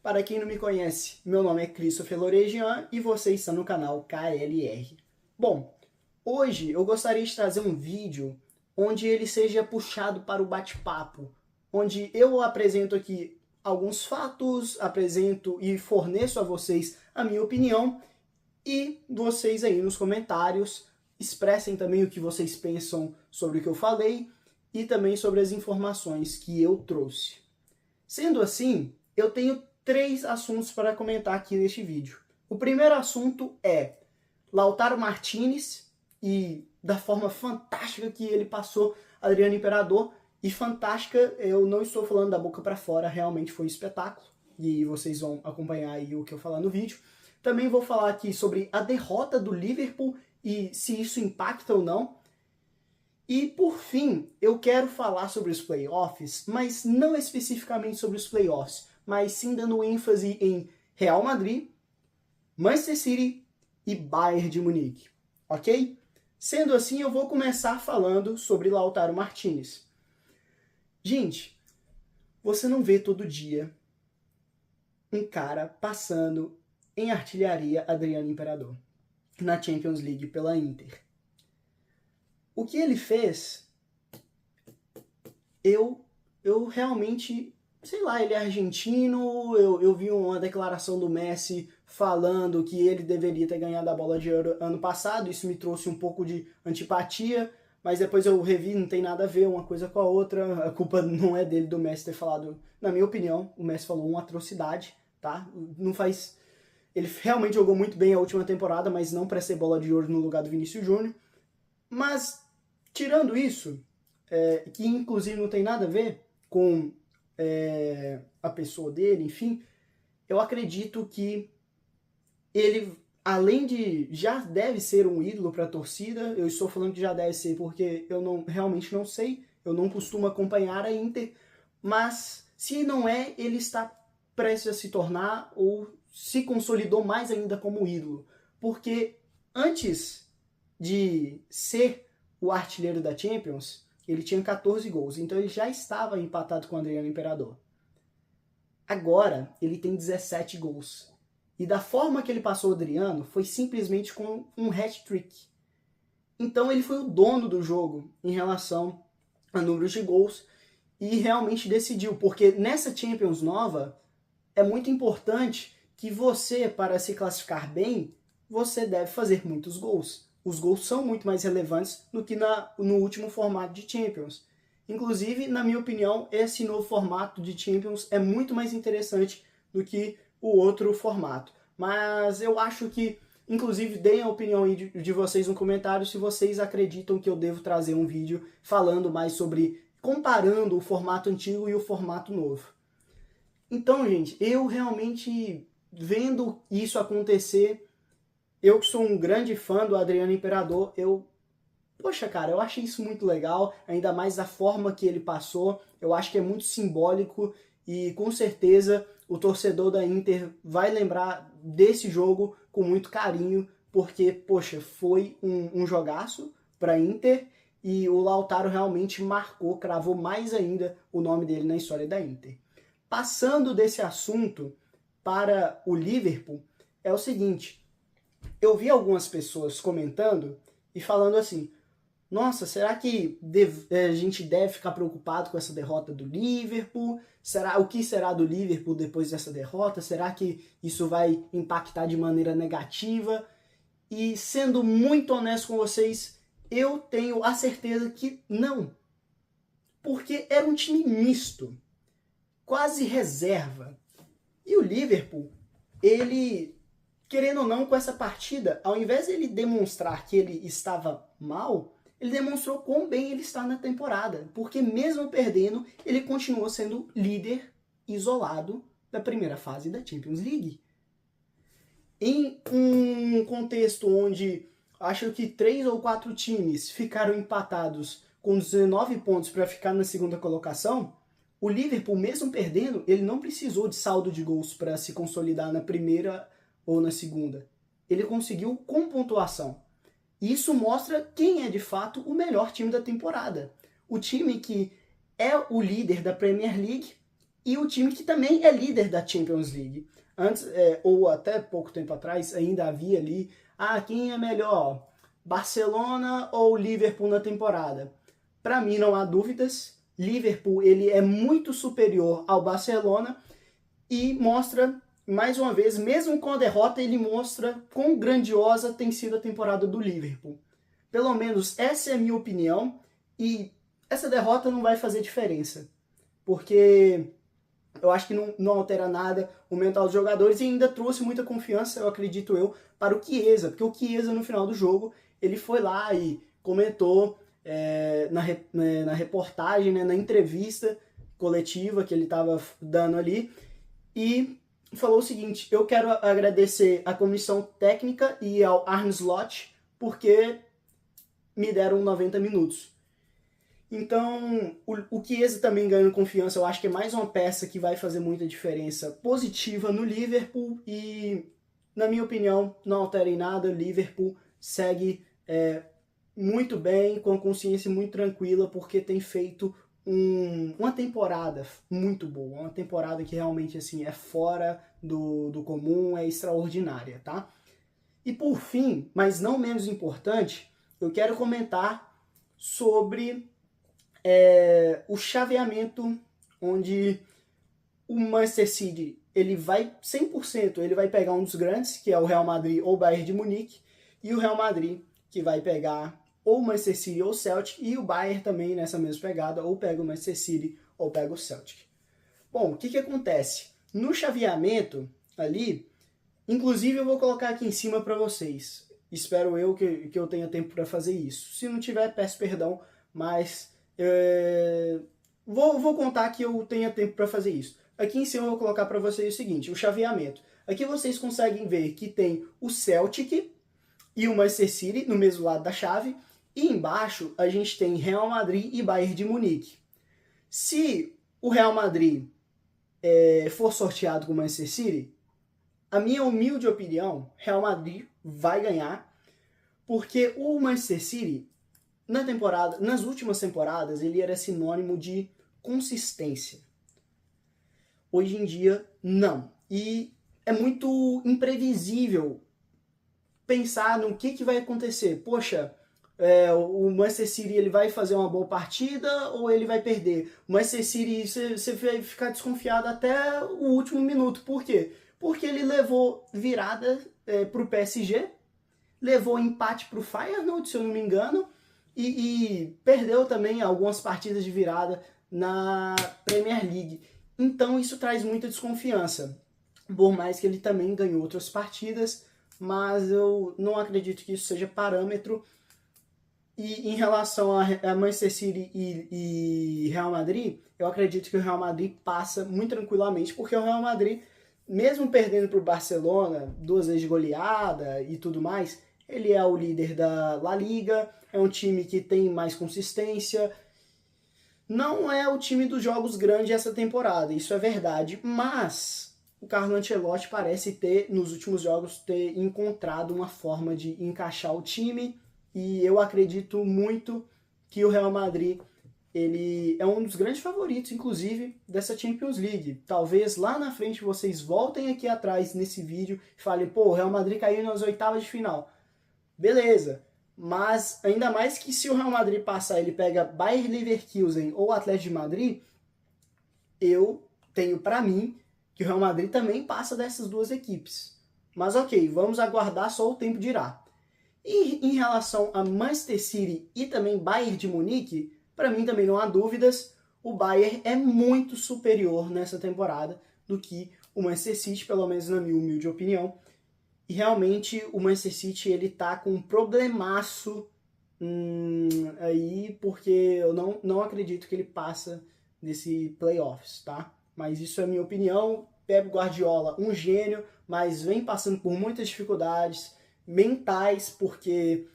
Para quem não me conhece, meu nome é Christopher Loregian e você está no canal KLR. Bom, hoje eu gostaria de trazer um vídeo onde ele seja puxado para o bate-papo, onde eu apresento aqui alguns fatos, apresento e forneço a vocês a minha opinião e vocês aí nos comentários expressem também o que vocês pensam sobre o que eu falei e também sobre as informações que eu trouxe. Sendo assim, eu tenho 3 assuntos para comentar aqui neste vídeo. O primeiro assunto é Lautaro Martinez e da forma fantástica que ele passou Adriano Imperador. E fantástica, eu não estou falando da boca para fora, realmente foi um espetáculo. E vocês vão acompanhar aí o que eu falar no vídeo. Também vou falar aqui sobre a derrota do Liverpool e se isso impacta ou não. E por fim, eu quero falar sobre os playoffs, mas não especificamente sobre os playoffs, mas sim dando ênfase em Real Madrid, Manchester City e Bayern de Munique, ok? Sendo assim, eu vou começar falando sobre Lautaro Martinez. Gente, você não vê todo dia um cara passando em artilharia Adriano Imperador na Champions League pela Inter. O que ele fez, eu realmente, sei lá, ele é argentino, eu vi uma declaração do Messi falando que ele deveria ter ganhado a bola de ouro ano passado, isso me trouxe um pouco de antipatia, mas depois eu revi, não tem nada a ver uma coisa com a outra, a culpa não é dele, do Messi ter falado, na minha opinião, o Messi falou uma atrocidade, tá? Não faz... Ele realmente jogou muito bem a última temporada, mas não para ser bola de ouro no lugar do Vinícius Júnior. Mas, tirando isso, que inclusive não tem nada a ver com a pessoa dele, enfim, eu acredito que ele, além de já deve ser um ídolo para a torcida, eu estou falando que já deve ser porque eu realmente não sei, eu não costumo acompanhar a Inter, mas se não é, ele está prestes a se tornar ou se consolidou mais ainda como ídolo, porque antes de ser o artilheiro da Champions, ele tinha 14 gols, então ele já estava empatado com o Adriano Imperador. Agora ele tem 17 gols. E da forma que ele passou o Adriano, foi simplesmente com um hat-trick. Então ele foi o dono do jogo em relação a números de gols e realmente decidiu, porque nessa Champions nova é muito importante que você, para se classificar bem, você deve fazer muitos gols. Os gols são muito mais relevantes do que no último formato de Champions. Inclusive, na minha opinião, esse novo formato de Champions é muito mais interessante do que o outro formato. Mas eu acho que, inclusive, deem a opinião aí de vocês no comentário se vocês acreditam que eu devo trazer um vídeo falando mais sobre, comparando o formato antigo e o formato novo. Então, gente, eu realmente, vendo isso acontecer, eu que sou um grande fã do Adriano Imperador, poxa, cara, eu achei isso muito legal, ainda mais da forma que ele passou, eu acho que é muito simbólico e com certeza o torcedor da Inter vai lembrar desse jogo com muito carinho, porque, poxa, foi um jogaço para a Inter e o Lautaro realmente marcou, cravou mais ainda o nome dele na história da Inter. Passando desse assunto para o Liverpool, é o seguinte, eu vi algumas pessoas comentando e falando assim, nossa, será que a gente deve ficar preocupado com essa derrota do Liverpool? O que será do Liverpool depois dessa derrota? Será que isso vai impactar de maneira negativa? E sendo muito honesto com vocês, eu tenho a certeza que não. Porque era um time misto, quase reserva. E o Liverpool, ele, querendo ou não, com essa partida, ao invés de ele demonstrar que ele estava mal, ele demonstrou quão bem ele está na temporada, porque mesmo perdendo, ele continuou sendo líder isolado da primeira fase da Champions League. Em um contexto onde acho que 3 ou 4 times ficaram empatados com 19 pontos para ficar na segunda colocação, o Liverpool, mesmo perdendo, ele não precisou de saldo de gols para se consolidar na primeira ou na segunda. Ele conseguiu com pontuação. E isso mostra quem é de fato o melhor time da temporada. O time que é o líder da Premier League e o time que também é líder da Champions League. Antes, ou até pouco tempo atrás, ainda havia ali, quem é melhor, Barcelona ou Liverpool na temporada? Para mim não há dúvidas, Liverpool ele é muito superior ao Barcelona e mostra, mais uma vez, mesmo com a derrota, ele mostra quão grandiosa tem sido a temporada do Liverpool. Pelo menos essa é a minha opinião, e essa derrota não vai fazer diferença, porque eu acho que não altera nada o mental dos jogadores e ainda trouxe muita confiança, eu acredito eu, para o Chiesa, porque o Chiesa no final do jogo, ele foi lá e comentou na reportagem, né, na entrevista coletiva que ele estava dando ali, e falou o seguinte: eu quero agradecer à comissão técnica e ao Arne Slot porque me deram 90 minutos. Então, o Chiesa também ganhando confiança, eu acho que é mais uma peça que vai fazer muita diferença positiva no Liverpool e, na minha opinião, não altera em nada. O Liverpool segue muito bem, com a consciência muito tranquila, porque tem feito uma temporada muito boa, uma temporada que realmente assim é fora do comum, é extraordinária, tá? E por fim, mas não menos importante, eu quero comentar sobre o chaveamento, onde o Manchester City ele vai 100%, ele vai pegar um dos grandes, que é o Real Madrid ou o Bayern de Munique, e o Real Madrid que vai pegar ou o Manchester City ou o Celtic, e o Bayern também nessa mesma pegada, ou pega o Manchester City ou pega o Celtic. Bom, o que acontece? No chaveamento ali, inclusive eu vou colocar aqui em cima para vocês, espero eu que eu tenha tempo para fazer isso. Se não tiver, peço perdão, mas vou contar que eu tenha tempo para fazer isso. Aqui em cima eu vou colocar para vocês o seguinte, o chaveamento. Aqui vocês conseguem ver que tem o Celtic e o Manchester City no mesmo lado da chave, e embaixo a gente tem Real Madrid e Bayern de Munique. Se o Real Madrid for sorteado com o Manchester City, a minha humilde opinião, Real Madrid vai ganhar, porque o Manchester City, nas últimas temporadas, ele era sinônimo de consistência. Hoje em dia, não. E é muito imprevisível pensar no que vai acontecer. Poxa, o Manchester City ele vai fazer uma boa partida ou ele vai perder? O Manchester City, você vai ficar desconfiado até o último minuto. Por quê? Porque ele levou virada para o PSG, levou empate para o Feyenoord, se eu não me engano, e perdeu também algumas partidas de virada na Premier League. Então isso traz muita desconfiança. Por mais que ele também ganhou outras partidas, mas eu não acredito que isso seja parâmetro. E em relação a Manchester City e Real Madrid, eu acredito que o Real Madrid passa muito tranquilamente, porque o Real Madrid, mesmo perdendo para o Barcelona 2 vezes de goleada e tudo mais, ele é o líder da La Liga, é um time que tem mais consistência. Não é o time dos jogos grandes essa temporada, isso é verdade, mas o Carlo Ancelotti parece nos últimos jogos, ter encontrado uma forma de encaixar o time, e eu acredito muito que o Real Madrid ele é um dos grandes favoritos, inclusive, dessa Champions League. Talvez lá na frente vocês voltem aqui atrás nesse vídeo e falem, pô, o Real Madrid caiu nas oitavas de final. Beleza, mas ainda mais que se o Real Madrid passar, ele pega Bayer Leverkusen ou Atlético de Madrid, eu tenho para mim que o Real Madrid também passa dessas duas equipes. Mas ok, vamos aguardar, só o tempo dirá. E em relação a Manchester City e também Bayern de Munique, para mim também não há dúvidas, o Bayern é muito superior nessa temporada do que o Manchester City, pelo menos na minha humilde opinião. E realmente o Manchester City ele tá com um problemaço aí, porque eu não acredito que ele passa desse playoffs, tá? Mas isso é a minha opinião. Pep Guardiola, um gênio, mas vem passando por muitas dificuldades mentais, porque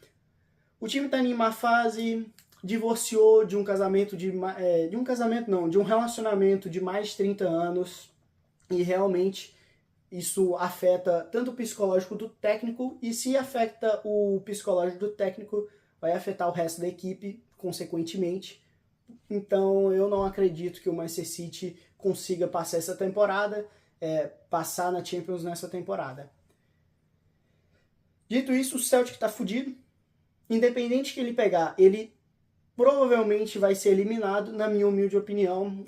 o time tá em uma fase, divorciou de um casamento de um relacionamento de mais de 30 anos, e realmente isso afeta tanto o psicológico do técnico, e se afeta o psicológico do técnico, vai afetar o resto da equipe, consequentemente. Então eu não acredito que o Manchester City consiga passar essa temporada, passar na Champions nessa temporada. Dito isso, o Celtic tá fudido. Independente que ele pegar, ele provavelmente vai ser eliminado, na minha humilde opinião.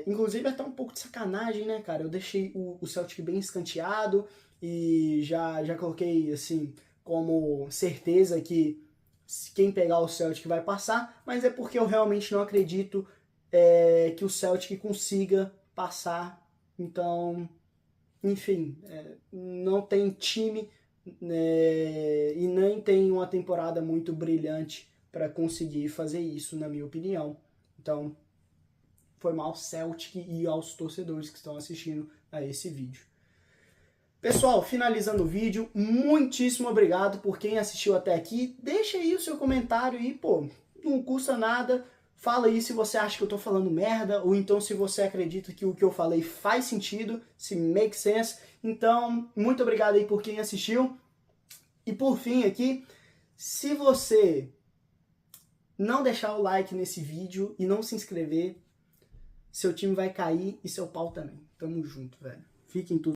Inclusive, é até um pouco de sacanagem, né, cara? Eu deixei o Celtic bem escanteado e já coloquei, assim, como certeza que quem pegar o Celtic vai passar, mas é porque eu realmente não acredito que o Celtic consiga passar. Então, enfim, não tem time e nem tem uma temporada muito brilhante para conseguir fazer isso, na minha opinião. Então, foi mal Celtic e aos torcedores que estão assistindo a esse vídeo. Pessoal, finalizando o vídeo, muitíssimo obrigado por quem assistiu até aqui. Deixa aí o seu comentário aí, pô, não custa nada. Fala aí se você acha que eu tô falando merda, ou então se você acredita que o que eu falei faz sentido, se make sense. Então, muito obrigado aí por quem assistiu. E por fim aqui, se você não deixar o like nesse vídeo e não se inscrever, seu time vai cair e seu pau também. Tamo junto, velho. Fiquem tudo.